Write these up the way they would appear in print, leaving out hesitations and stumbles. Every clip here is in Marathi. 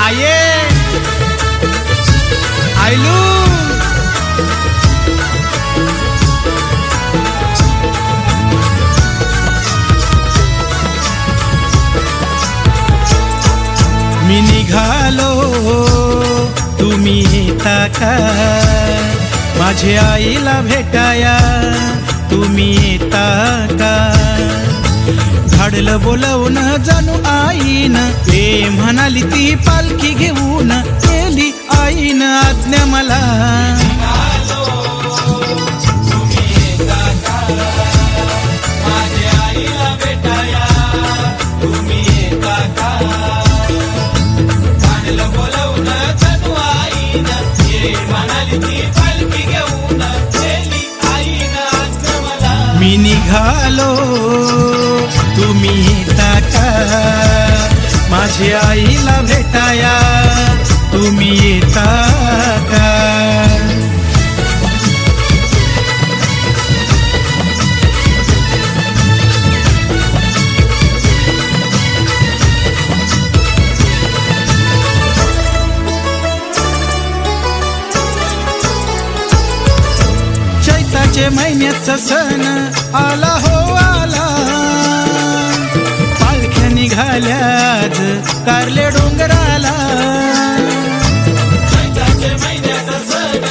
आये आयलू मी निघालो तुम्ही येता का माझ्या आईला भेटाया तुम्ही येता का धाडलं बोलवून जणू आईन ते म्हणाली ती पालखी घेऊन केली आईन आज्ञा मला मी निघालो तुम्ही येता का माझ्या आईला भेटाया तुम्ही येता का चैताचे महिन्याचा सण आला हो आला पालख्या निघाल्याज कारले डोंगराला चैताचे महिन्याचा सण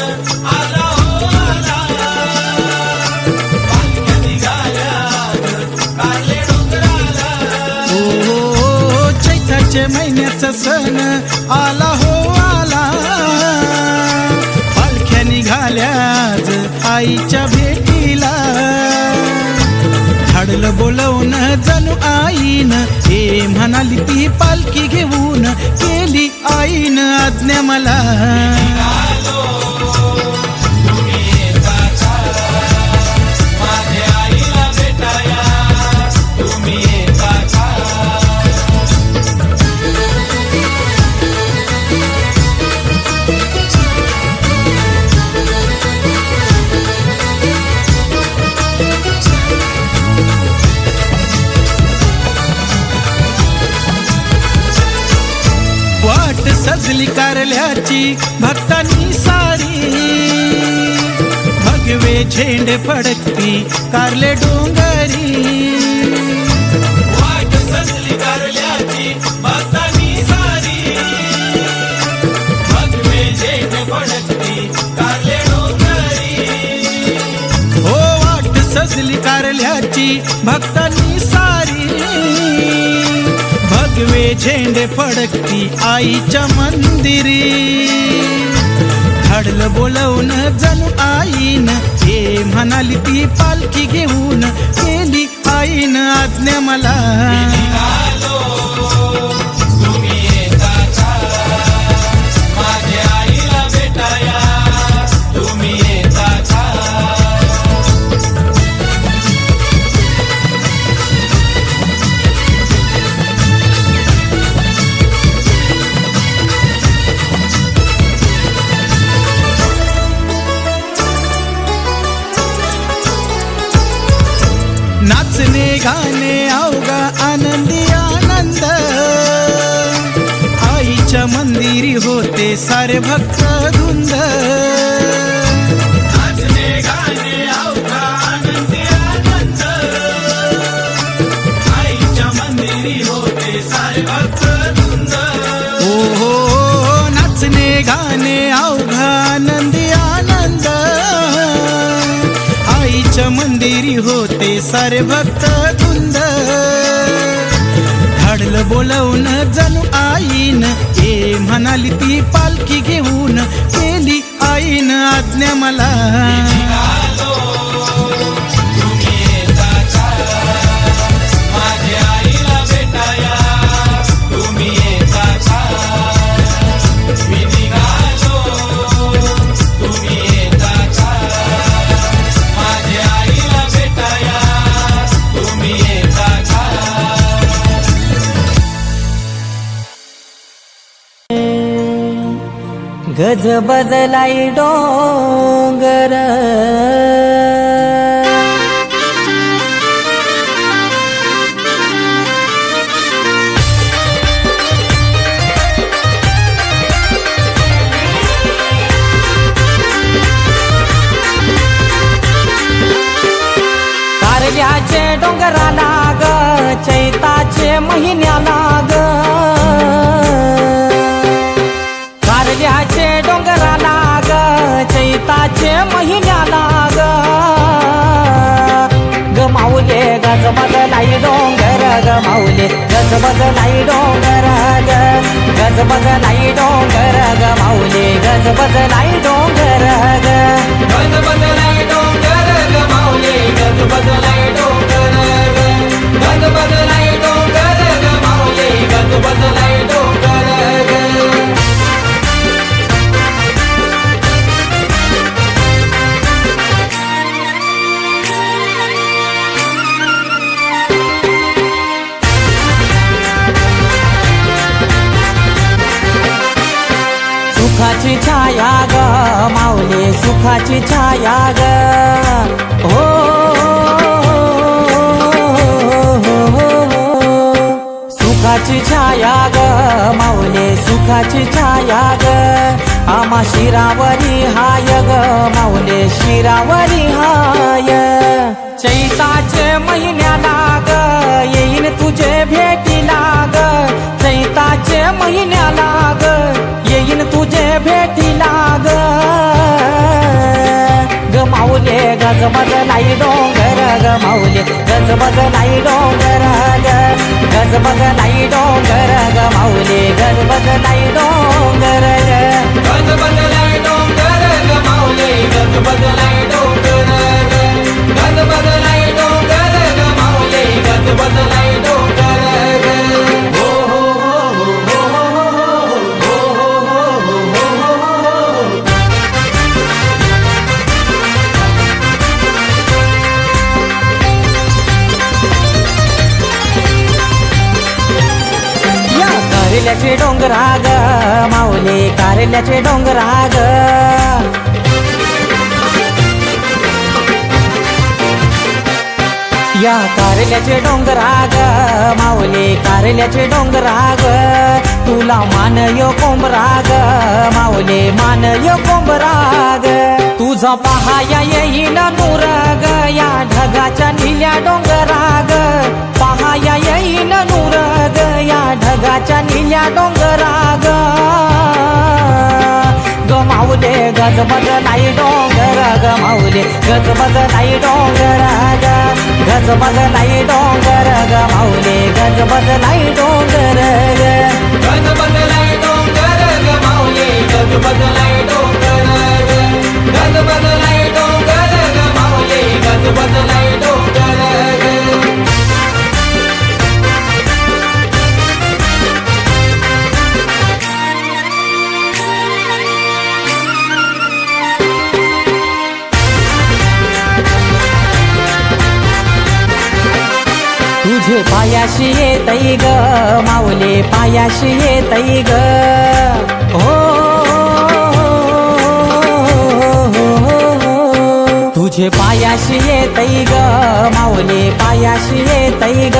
आला हो आला पालख्या निघाल्याज कारले डोंगराला ओ चैताचे महिन्याचा सण आला हो आला पालख्या निघाल्याज आईच्या भेटीला धाडलं बोलवून जणू आईन हे म्हणाली ती पालखी घेऊन केली आईन आज्ञा मला वाट सजली कारल्याची भक्तांनी सारी भगवे झेंडे फडकती कारले डोंगरी वाट सजली कारल्याची भक्तांनी सारी भगवे झेंडे फडकती कारले डोंगरी हो वाट सजली कारल्याची भक्तांनी सारी भगवे झेंडे फडकती आईच्या मंदिरी धाडलं बोलवून जणू आईन हे म्हणाली ती पालखी घेऊन केली आईन आज्ञा मला नाचणे गाणे अवघा आनंदी आनंद आईच्या मंदिरी होते सारे भक्त धुंद नाचणे गाणे अवघा आनंदी आनंद आईच्या मंदिरी होते सारे भक्त धुंद हो नाचणे गाणे अवघा आनंदी आनंद आईच्या मंदिरी होते सारे भक्त धुंद धाडलं बोलवून जणू आईन हे म्हणाली ती पालखी घेऊन केली आईन आज्ञा मला गज बदलाई डोंगर डोंगराला ग चैताचे महिन्याला ग कारल्याचे डोंगराला ग चैताचे महिन्याला ग ग माऊले गज बजलाई डोंगर ग माऊले गज बजलाई डोंगर ग गज बजलाई डोंगर ग माऊले गज बजलाई डोंगर ग गज बजलाई डोंगर ग माऊले गज बजलाई डोंगर ग गज बजलाई डोंगर ग माऊले गज बजलाई डोंगर ग सुखाची छाया ग माऊले सुखाची छाया ग हो सुखाची छाया ग माऊले सुखाची छाया ग आम्हा शिरावरी हाय ग माऊले शिरावरी हाय चैताचे महिन्याला ग येईन तुझे भेटीला ग चैताचे महिन्याला ग येईन तुझे भेटीला ग ग माऊले गज बजलाई डोंगर ग माऊले गज बजलाई डोंगर ग गज बजलाई डोंगर ग माऊले गज बजलाई डोंगर ग गज बजलाई डोंगर ग माऊले गज बजलाई डोंगर ग गज बजलाई डोंगर ग माऊले गज बजलाई डोंगर ग हो हो हो हो या कारल्याचे डोंगरा ग माऊले कारल्याचे डोंगरा ग या कारल्याचे डोंगरा ग माऊले कारल्याचे डोंगरा ग तुला मानयो कोंबरा ग माऊले मानयो कोंबरा ग तुझा पहाया येईन नूर ग या ढगाच्या निल्या डोंगरा ग पहाया येईन नूर ग या ढगाच्या निल्या डोंगरा ग ग माऊले गज बजलाई डोंगर ग माऊले गज बजलाई डोंगर ग गज बजलाई डोंगर ग माऊले गज बजलाई डोंगर ग गज बजलाई डोंगर ग माऊले गज बजलाई डोंगर ग गज बजलाई डोंगर ग माऊले गज बजलाई डोंगर ग तुझे पायाशी येतई ग माऊले पायाशी येतई ग हो तुझे पायाशी येतई ग माऊले पायाशी येतई ग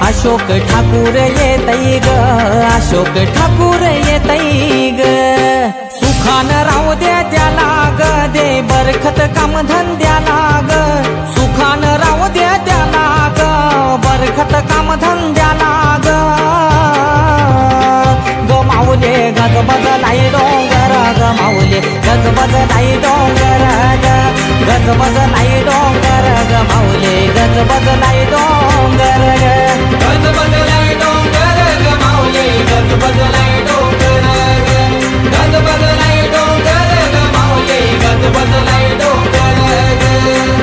अशोक ठाकूर येतई ग अशोक ठाकूर येतई ग सुखान राहू दे त्याला ग दे बरखत काम धंद्याला ग सुखान राहू दे त्याला ग बरखत काम धंद्याला ग ग माऊले गज बजलाई डोंगर ग माऊले गज बजलाई डोंगर ग गज बजलाई डोंगर ग माऊले गज बजलाई डोंगर ग गज बजलाई डोंगर ग माऊले गज बजलाई डोंगर ग गज बजलाई डोंगर ग माऊले गज बजलाई डोंगर ग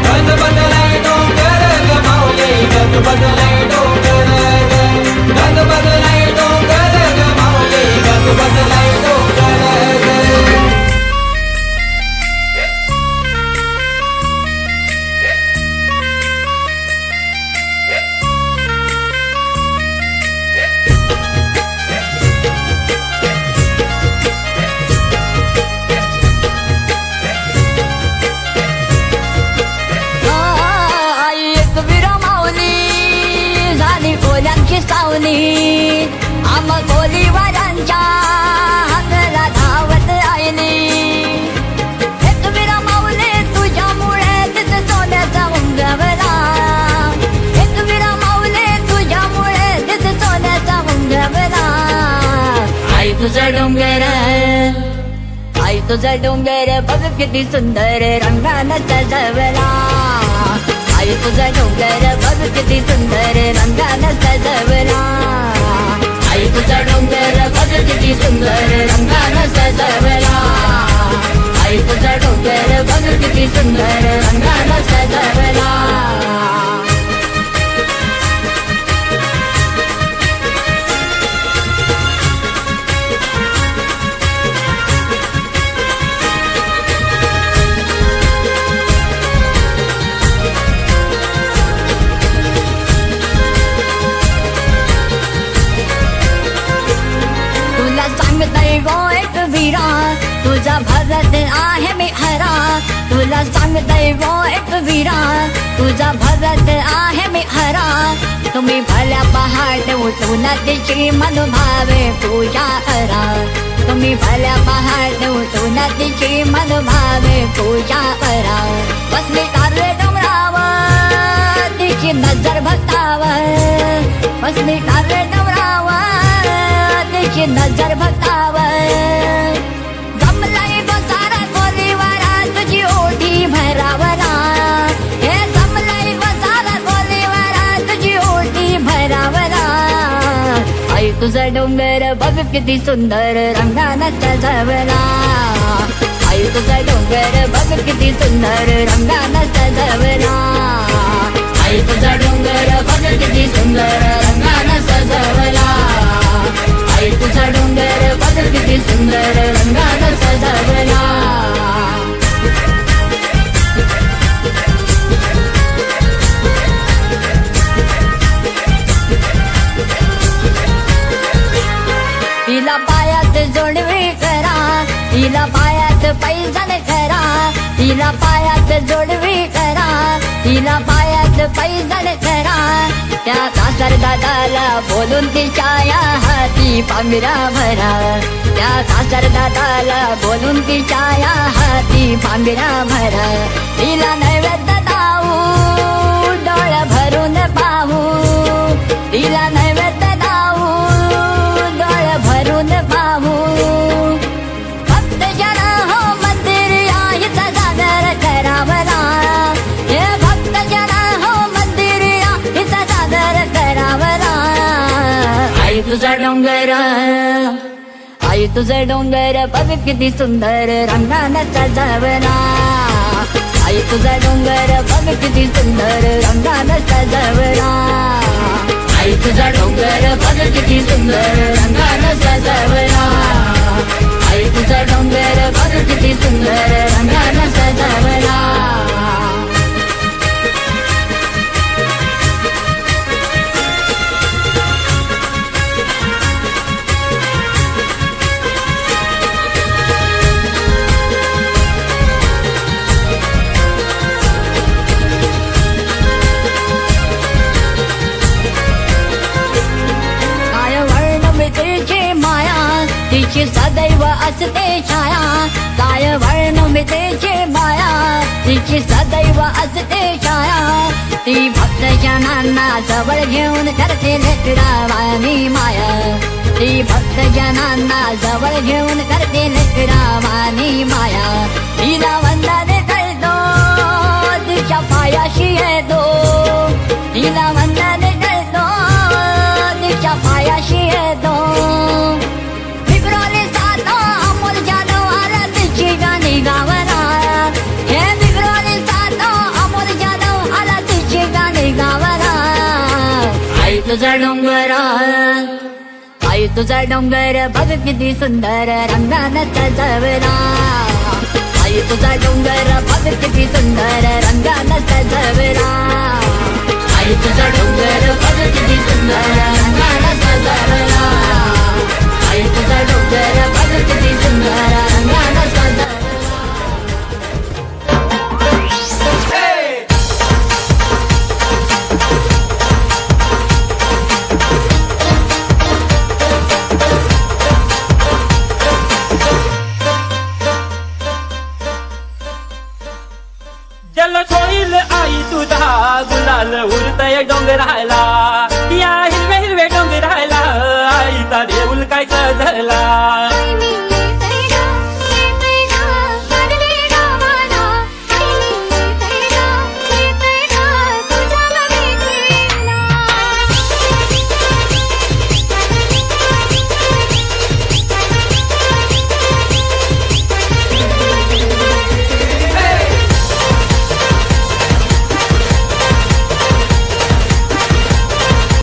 गज बजलाई डोंगर ग माऊले गज बजलाई डोंगर ग गज बजलाई डोंगर ग माऊले गज बजलाई डोंगर ग सावली आम कोलीवारांच्या हातला धावत आयली एकवीरा माऊले तुझ्यामुळे तिथे सोन्याचा उंगवला तुझा डोंगर बघ किती सुंदर रंगानं सजवला आई तुझा डोंगर बघ किती सुंदर रंगानं सजवला आई तुझा डोंगर बघ किती सुंदर रंगानं सजवला आई तुझा डोंगर बघ किती सुंदर रंगानं सजवला तुला सांगतय गो एक वीरा तुझा भगत आहे मी हरा तुला सांगतय गो एक वीरा तुझा भगत आहे मी हरा तुम्ही भल्या पहाट उठून तिची मनोभावे पूजा करा तुम्ही भल्या पहाट उठून तिची मनोभावे पूजा करा बसली कार्य डोंगरावर तिची नजर भक्तावर बसली कार्य डोंगरावर तिची नजर भक्तावर जमलंय बसारा कोलीवारा तुझी ओढी भरावरा हे जमलंय बसारा कोलीवारा तुझी ओढी भरावरा आई तुझा डोंगर बघ किती सुंदर रंगानं सजवला आई तुझा डोंगर बघ किती सुंदर रंगानं सजवला आई तुझा डोंगर बघ किती सुंदर रंगानं सजवला आई तुझा डोंगर बघ किती सुंदर रंगानं सजवला तिला पायात जोडवी करा तिला पायात पैजण करा तिला पायात जोडवी करा तिला पायात पैजण करा त्या कासर दादाला बोलून तिच्या हाती पांघरा भरा त्या कासर दादाला बोलून तिच्या हाती पांघरा भरा तिला नैवेद्य दाऊ डोळ्या भरून पाहू तिला नैवेद्य दाऊ डोळ्या भरून पाहू भक्त जन हो मंदिर यायचा सादर करावला हे भक्त जन हो मंदिर यायचा सादर करावला आई तुझा डोंगर आई तुझा डोंगर बघ किती सुंदर रंगानं सजवला आई तुझा डोंगर बघ किती सुंदर रंगानं सजवला आई तुझा डोंगर बघ किती सुंदर रंगानं सजवला आई तुझा डोंगर बघ किती सुंदर रंगानं सजवला तिची सदैव असते छाया काय वर्णमितेची माया तिची सदैव असते छाया ती भक्त जनांना जवळ घेऊन करते लेकरावानी माया ती भक्त जनांना जवळ घेऊन करते लेकरावानी माया तिला वंदन करतो तिच्या पायाशी येतो तिला वंदन करतो तिच्या पायाशी येतो गावना हे बिघडवली सातो अमोल जाधव आला तिची गाणी गावना आई तुझा डोंगर आई तुझा डोंगर बघ किती सुंदर रंगानं सजवला आई तुझा डोंगर बघ किती सुंदर रंगानं सजवला आई तुझा डोंगर बघ किती सुंदर रंगानं सजवला आई तुझा डोंगर बघ किती सुंदर रंगानं सजवला जल सोईल आई तुझा गुलाल उरतय डोंगराला